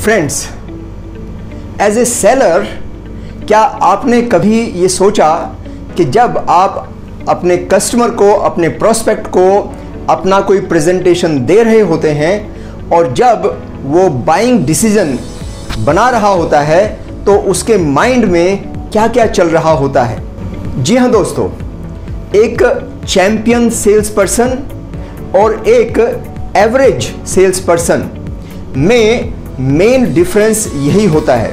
Friends, as a seller क्या आपने कभी ये सोचा कि जब आप अपने कस्टमर को, अपने प्रोस्पेक्ट को अपना कोई प्रेजेंटेशन दे रहे होते हैं और जब वो बाइंग डिसीजन बना रहा होता है तो उसके माइंड में क्या क्या चल रहा होता है? जी हाँ दोस्तों, एक चैंपियन सेल्स पर्सन और एक एवरेज सेल्स पर्सन में मेन डिफरेंस यही होता है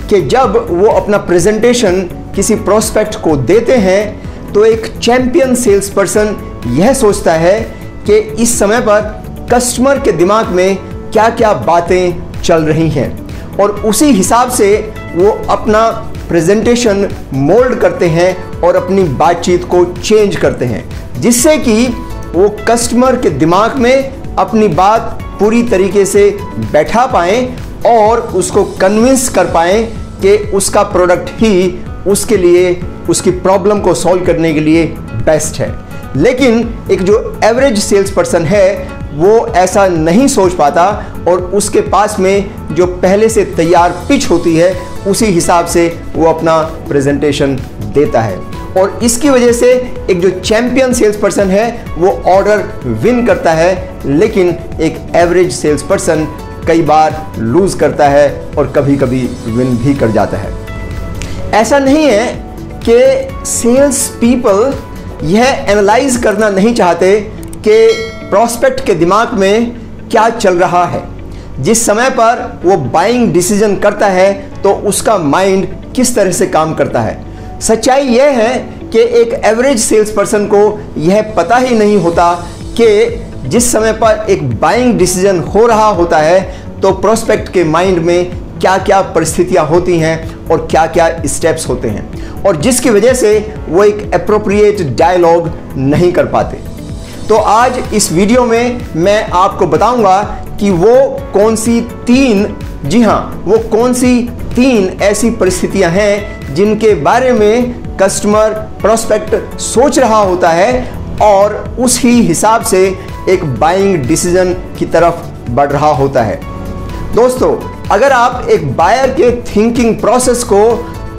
कि जब वो अपना प्रेजेंटेशन किसी प्रोस्पेक्ट को देते हैं तो एक चैंपियन सेल्स पर्सन यह सोचता है कि इस समय पर कस्टमर के दिमाग में क्या क्या बातें चल रही हैं और उसी हिसाब से वो अपना प्रेजेंटेशन मोल्ड करते हैं और अपनी बातचीत को चेंज करते हैं, जिससे कि वो कस्टमर के दिमाग में अपनी बात पूरी तरीके से बैठा पाएं और उसको कन्विंस कर पाएं कि उसका प्रोडक्ट ही उसके लिए, उसकी प्रॉब्लम को सॉल्व करने के लिए बेस्ट है। लेकिन एक जो एवरेज सेल्स पर्सन है वो ऐसा नहीं सोच पाता और उसके पास में जो पहले से तैयार पिच होती है उसी हिसाब से वो अपना प्रेजेंटेशन देता है और इसकी वजह से एक जो चैंपियन सेल्स पर्सन है वो ऑर्डर विन करता है, लेकिन एक एवरेज सेल्स पर्सन कई बार लूज करता है और कभी कभी विन भी कर जाता है। ऐसा नहीं है कि सेल्स पीपल यह एनालाइज करना नहीं चाहते कि प्रोस्पेक्ट के दिमाग में क्या चल रहा है। जिस समय पर वो बाइंग डिसीजन करता है तो उसका माइंड किस तरह से काम करता है। सच्चाई यह है कि एक एवरेज सेल्स पर्सन को यह पता ही नहीं होता कि जिस समय पर एक बाइंग डिसीजन हो रहा होता है तो प्रोस्पेक्ट के माइंड में क्या क्या परिस्थितियां होती हैं और क्या क्या स्टेप्स होते हैं और जिसकी वजह से वो एक एप्रोप्रिएट डायलॉग नहीं कर पाते। तो आज इस वीडियो में मैं आपको बताऊंगा कि वो कौन सी तीन ऐसी परिस्थितियां हैं जिनके बारे में कस्टमर प्रोस्पेक्ट सोच रहा होता है और उसी हिसाब से एक बाइंग डिसीजन की तरफ बढ़ रहा होता है। दोस्तों, अगर आप एक बायर के थिंकिंग प्रोसेस को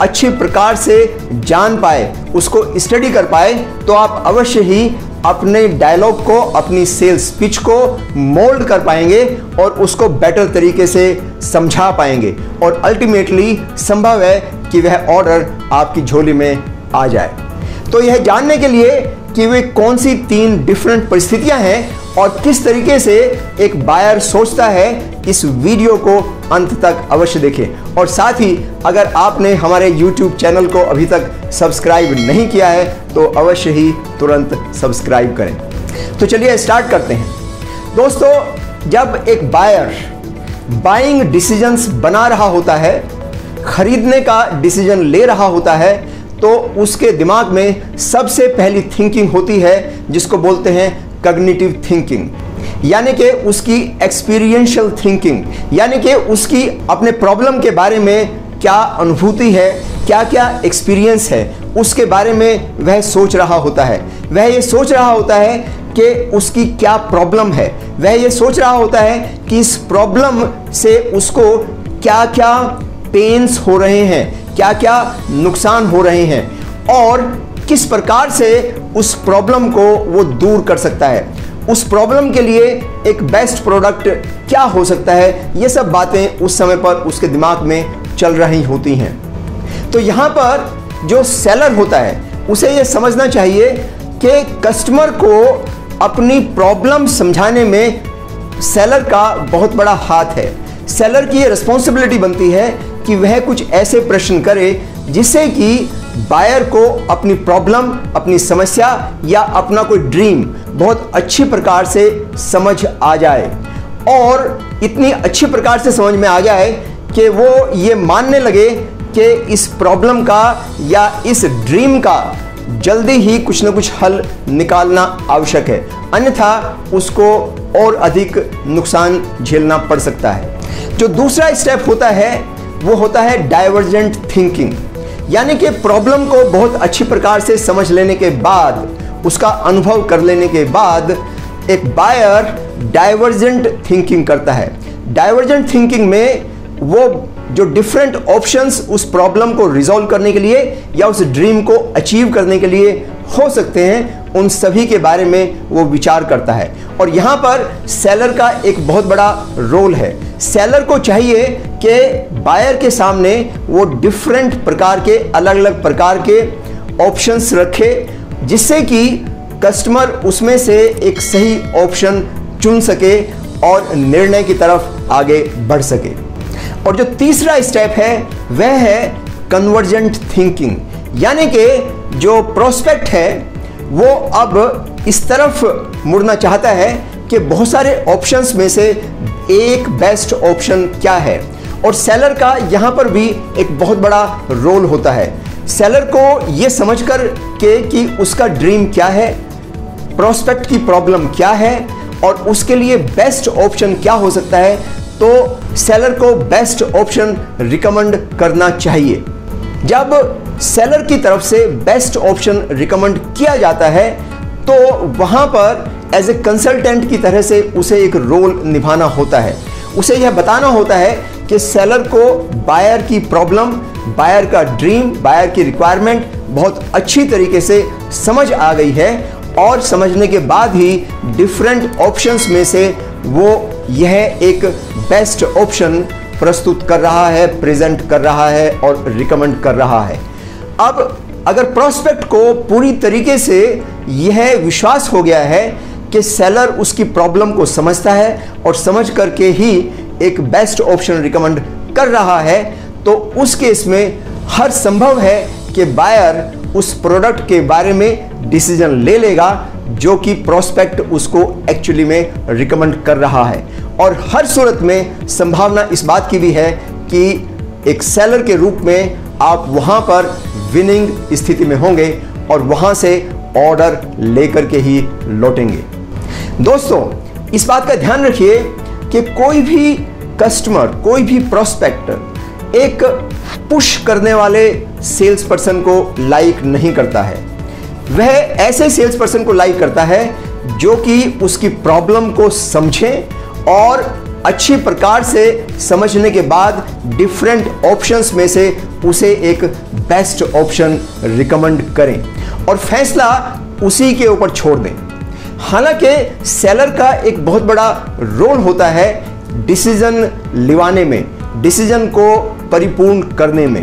अच्छी प्रकार से जान पाए, उसको स्टडी कर पाए, तो आप अवश्य ही अपने डायलॉग को, अपनी सेल्स पिच को मोल्ड कर पाएंगे और उसको बेटर तरीके से समझा पाएंगे और अल्टीमेटली संभव है कि वह ऑर्डर आपकी झोली में आ जाए। तो यह जानने के लिए कि वे कौन सी तीन डिफरेंट परिस्थितियां हैं और किस तरीके से एक बायर सोचता है, इस वीडियो को अंत तक अवश्य देखें और साथ ही अगर आपने हमारे YouTube चैनल को अभी तक सब्सक्राइब नहीं किया है तो अवश्य ही तुरंत सब्सक्राइब करें। तो चलिए स्टार्ट करते हैं। दोस्तों, जब एक बायर बाइंग डिसीजंस बना रहा होता है, खरीदने का डिसीजन ले रहा होता है, तो उसके दिमाग में सबसे पहली थिंकिंग होती है जिसको बोलते हैं कॉग्निटिव थिंकिंग, यानी कि उसकी एक्सपीरियंशियल थिंकिंग, यानी कि उसकी अपने प्रॉब्लम के बारे में क्या अनुभूति है, क्या क्या एक्सपीरियंस है, उसके बारे में वह सोच रहा होता है। वह ये सोच रहा होता है कि उसकी क्या प्रॉब्लम है, वह ये सोच रहा होता है कि इस प्रॉब्लम से उसको क्या क्या पेन्स हो रहे हैं, क्या क्या नुकसान हो रहे हैं और किस प्रकार से उस प्रॉब्लम को वो दूर कर सकता है, उस प्रॉब्लम के लिए एक बेस्ट प्रोडक्ट क्या हो सकता है। ये सब बातें उस समय पर उसके दिमाग में चल रही होती हैं। तो यहाँ पर जो सेलर होता है उसे ये समझना चाहिए कि कस्टमर को अपनी प्रॉब्लम समझाने में सेलर का बहुत बड़ा हाथ है। सेलर की ये रिस्पॉन्सिबिलिटी बनती है कि वह कुछ ऐसे प्रश्न करे जिससे कि बायर को अपनी प्रॉब्लम, अपनी समस्या या अपना कोई ड्रीम बहुत अच्छी प्रकार से समझ आ जाए और इतनी अच्छी प्रकार से समझ में आ जाए कि वो ये मानने लगे कि इस प्रॉब्लम का या इस ड्रीम का जल्दी ही कुछ न कुछ हल निकालना आवश्यक है, अन्यथा उसको और अधिक नुकसान झेलना पड़ सकता है। जो दूसरा स्टेप होता है वो होता है डाइवर्जेंट थिंकिंग, यानी कि प्रॉब्लम को बहुत अच्छी प्रकार से समझ लेने के बाद, उसका अनुभव कर लेने के बाद एक बायर डाइवर्जेंट थिंकिंग करता है। डाइवर्जेंट थिंकिंग में वो जो डिफरेंट ऑप्शंस उस प्रॉब्लम को रिजॉल्व करने के लिए या उस ड्रीम को अचीव करने के लिए हो सकते हैं, उन सभी के बारे में वो विचार करता है। और यहाँ पर सेलर का एक बहुत बड़ा रोल है। सेलर को चाहिए कि बायर के सामने वो डिफरेंट प्रकार के, अलग अलग प्रकार के ऑप्शंस रखे, जिससे कि कस्टमर उसमें से एक सही ऑप्शन चुन सके और निर्णय की तरफ आगे बढ़ सके। और जो तीसरा स्टेप है वह है कन्वर्जेंट थिंकिंग, यानी कि जो प्रोस्पेक्ट है वो अब इस तरफ मुड़ना चाहता है कि बहुत सारे ऑप्शंस में से एक बेस्ट ऑप्शन क्या है। और सेलर का यहाँ पर भी एक बहुत बड़ा रोल होता है। सेलर को ये समझकर कि उसका ड्रीम क्या है, प्रोस्पेक्ट की प्रॉब्लम क्या है और उसके लिए बेस्ट ऑप्शन क्या हो सकता है, तो सेलर को बेस्ट ऑप्शन रिकमेंड करना चाहिए। जब सेलर की तरफ से बेस्ट ऑप्शन रिकमेंड किया जाता है तो वहां पर एज ए कंसल्टेंट की तरह से उसे एक रोल निभाना होता है। उसे यह बताना होता है कि सेलर को बायर की प्रॉब्लम, बायर का ड्रीम, बायर की रिक्वायरमेंट बहुत अच्छी तरीके से समझ आ गई है और समझने के बाद ही डिफरेंट ऑप्शंस में से वो यह एक बेस्ट ऑप्शन प्रस्तुत कर रहा है, प्रेजेंट कर रहा है और रिकमेंड कर रहा है। अब अगर प्रोस्पेक्ट को पूरी तरीके से यह विश्वास हो गया है कि सेलर उसकी प्रॉब्लम को समझता है और समझ करके ही एक बेस्ट ऑप्शन रिकमेंड कर रहा है, तो उस केस में हर संभव है कि बायर उस प्रोडक्ट के बारे में डिसीजन ले लेगा जो कि प्रोस्पेक्ट उसको एक्चुअली में रिकमेंड कर रहा है। और हर सूरत में संभावना इस बात की भी है कि एक सेलर के रूप में आप वहां पर विनिंग स्थिति में होंगे और वहां से ऑर्डर लेकर के ही लौटेंगे। दोस्तों, इस बात का ध्यान रखिए कि कोई भी कस्टमर, कोई भी प्रोस्पेक्ट एक पुश करने वाले सेल्स पर्सन को लाइक नहीं करता है। वह ऐसे सेल्स पर्सन को लाइक करता है जो कि उसकी प्रॉब्लम को समझे और अच्छी प्रकार से समझने के बाद डिफरेंट ऑप्शंस में से उसे एक बेस्ट ऑप्शन रिकमेंड करें और फैसला उसी के ऊपर छोड़ दें। हालांकि सेलर का एक बहुत बड़ा रोल होता है डिसीजन लिवाने में, डिसीजन को परिपूर्ण करने में,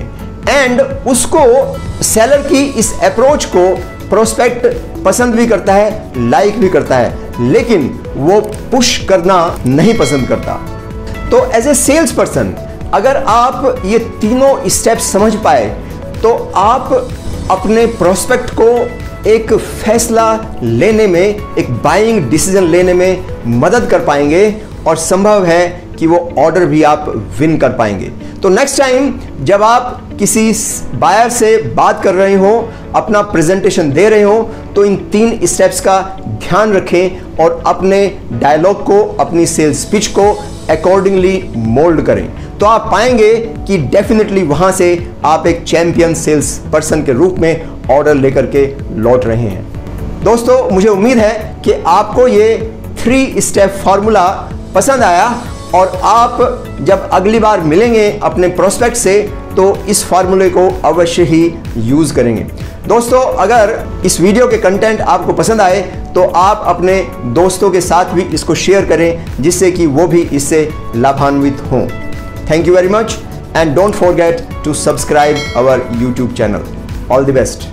एंड उसको सेलर की इस अप्रोच को प्रोस्पेक्ट पसंद भी करता है, लाइक भी करता है, लेकिन वो पुश करना नहीं पसंद करता। तो एज ए सेल्स पर्सन अगर आप ये तीनों स्टेप्स समझ पाए तो आप अपने प्रोस्पेक्ट को एक फैसला लेने में, एक बाइंग डिसीजन लेने में मदद कर पाएंगे और संभव है कि वो ऑर्डर भी आप विन कर पाएंगे। तो नेक्स्ट टाइम जब आप किसी बायर से बात कर रहे हो, अपना प्रेजेंटेशन दे रहे हो, तो इन 3 स्टेप्स का ध्यान रखें और अपने डायलॉग को, अपनी सेल्स पिच को अकॉर्डिंगली मोल्ड करें। तो आप पाएंगे कि डेफिनेटली वहां से आप एक चैंपियन सेल्स पर्सन के रूप में ऑर्डर लेकर के लौट रहे हैं। दोस्तों, मुझे उम्मीद है कि आपको ये 3 स्टेप फॉर्मूला पसंद आया और आप जब अगली बार मिलेंगे अपने प्रोस्पेक्ट से तो इस फार्मूले को अवश्य ही यूज करेंगे। दोस्तों, अगर इस वीडियो के कंटेंट आपको पसंद आए तो आप अपने दोस्तों के साथ भी इसको शेयर करें जिससे कि वो भी इससे लाभान्वित हों। Thank you very much and don't forget to subscribe our YouTube channel. All the best.